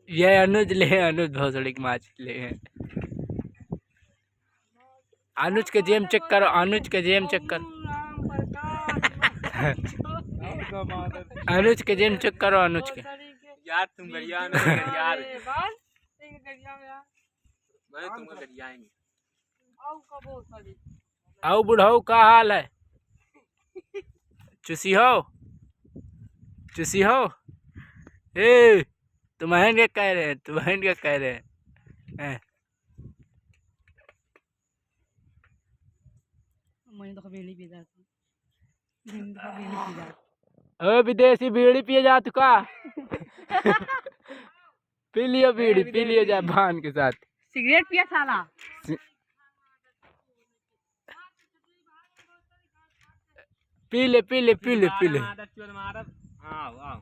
ये अनुज ले, अनुज भोसड़ी की माछ ले। अनुज के जेम चेक करो, अनुज के जेम चेक करो। अनुज के जेम चेक करो, अनुज के। यार तुम गरिया यार मैं तुमको गरियाएंगे। आओ बुढ़ाऊ, का हाल है? चुसी हो, चुसी हो। ए तुम्हें क्या कह रहे हैं, तुम्हें क्या कह रहे हैं? ओ विदेशी बीड़ी पिए जा तू का? पी लियो बीड़ी, पी लियो जा भान के साथ। सिगरेट पिया साला। पी ले, पी ले, पी ले, पी ले। आओ आओ